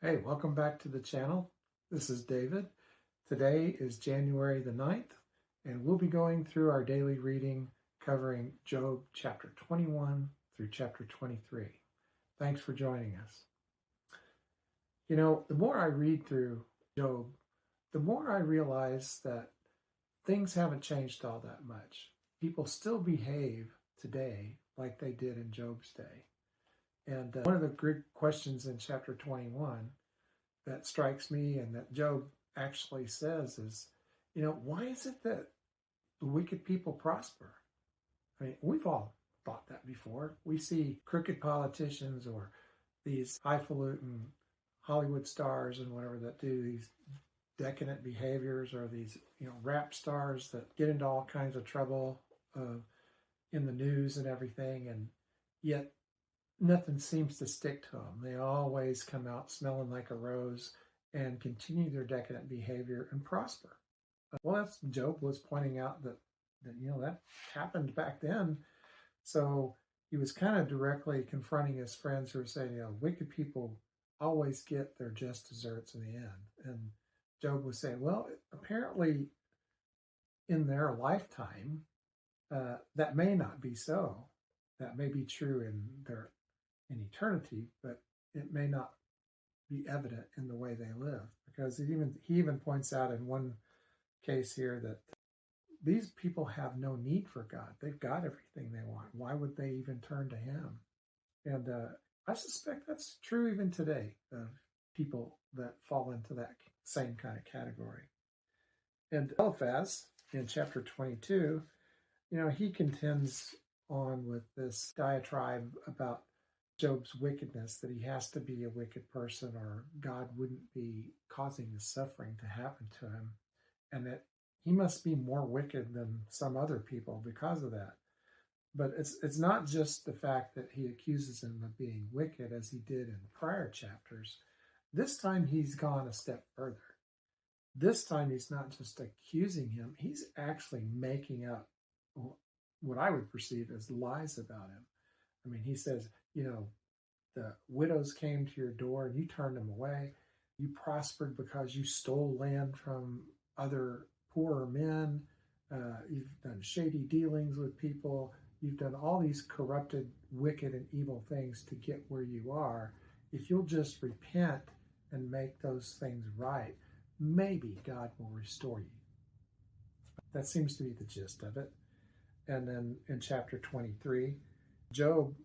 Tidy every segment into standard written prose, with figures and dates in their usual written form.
Hey, welcome back to the channel. This is David. Today is January the 9th, and we'll be going through our daily reading covering Job chapter 21 through chapter 23. Thanks for joining us. You know, the more I read through Job, the more I realize that things haven't changed all that much. People still behave today like they did in Job's day. And one of the great questions in chapter 21 that strikes me and that Job actually says is, why is it that the wicked people prosper? I mean, we've all thought that before. We see crooked politicians or these highfalutin Hollywood stars and whatever that do these decadent behaviors, or these, rap stars that get into all kinds of trouble in the news and everything, and yet nothing seems to stick to them. They always come out smelling like a rose and continue their decadent behavior and prosper. Well, that's Job was pointing out that happened back then. So he was kind of directly confronting his friends who were saying, wicked people always get their just desserts in the end. And Job was saying, well, apparently in their lifetime, that may not be so. That may be true in eternity, but it may not be evident in the way they live, because he even points out in one case here that these people have no need for God. They've got everything they want. Why would they even turn to him? And I suspect that's true even today of people that fall into that same kind of category. And Eliphaz in chapter 22, he contends on with this diatribe about Job's wickedness, that he has to be a wicked person or God wouldn't be causing the suffering to happen to him, and that he must be more wicked than some other people because of that. But it's not just the fact that he accuses him of being wicked as he did in prior chapters. This time he's gone a step further. This time he's not just accusing him, he's actually making up what I would perceive as lies about him. I mean, he says, the widows came to your door and you turned them away. You prospered because you stole land from other poorer men. You've done shady dealings with people. You've done all these corrupted, wicked, and evil things to get where you are. If you'll just repent and make those things right, maybe God will restore you. That seems to be the gist of it. And then in chapter 23, Job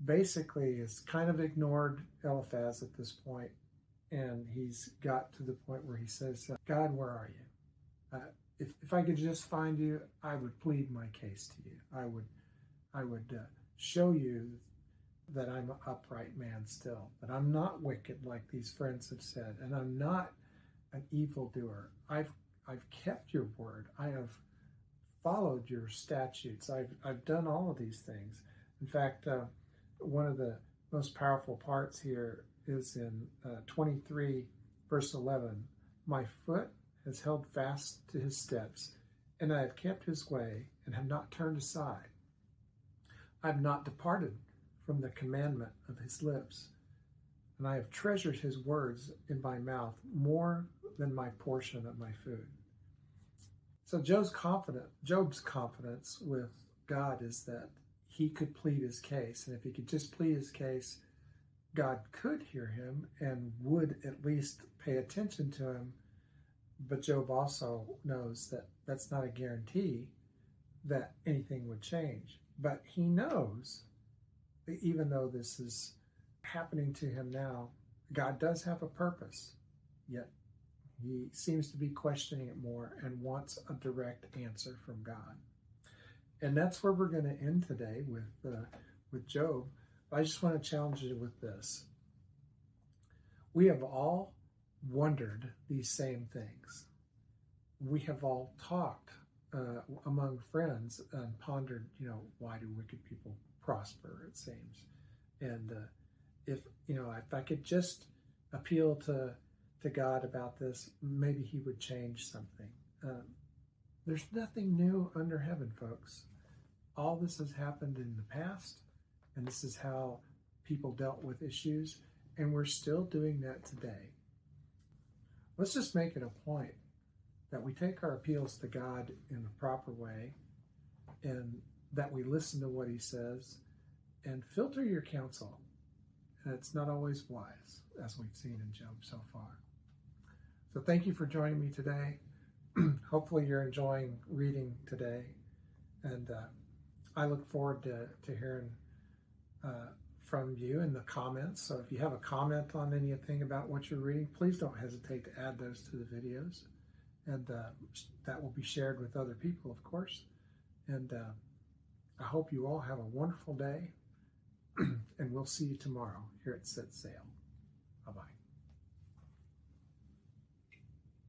basically has kind of ignored Eliphaz at this point, and he's got to the point where he says, God, where are you? If I could just find you, I would plead my case to you. I would show you that I'm an upright man still, that I'm not wicked like these friends have said, and I'm not an evildoer. I've kept your word. I have followed your statutes. I've done all of these things. In fact, one of the most powerful parts here is in 23, verse 11. My foot has held fast to his steps, and I have kept his way and have not turned aside. I have not departed from the commandment of his lips, and I have treasured his words in my mouth more than my portion of my food. So Job's confidence with God is that he could plead his case. And if he could just plead his case, God could hear him and would at least pay attention to him. But Job also knows that that's not a guarantee that anything would change. But he knows that even though this is happening to him now, God does have a purpose. Yet he seems to be questioning it more and wants a direct answer from God. And that's where we're going to end today with Job. I just want to challenge you with this. We have all wondered these same things. We have all talked among friends and pondered, why do wicked people prosper, it seems. And if I could just appeal to God about this, maybe he would change something. There's nothing new under heaven, folks. All this has happened in the past, and this is how people dealt with issues, and we're still doing that today. Let's just make it a point that we take our appeals to God in the proper way, and that we listen to what he says and filter your counsel. And it's not always wise, as we've seen in Job so far. So thank you for joining me today. Hopefully you're enjoying reading today. And I look forward to hearing from you in the comments. So if you have a comment on anything about what you're reading, please don't hesitate to add those to the videos. And that will be shared with other people, of course. And I hope you all have a wonderful day. And we'll see you tomorrow here at Set Sail. Bye-bye.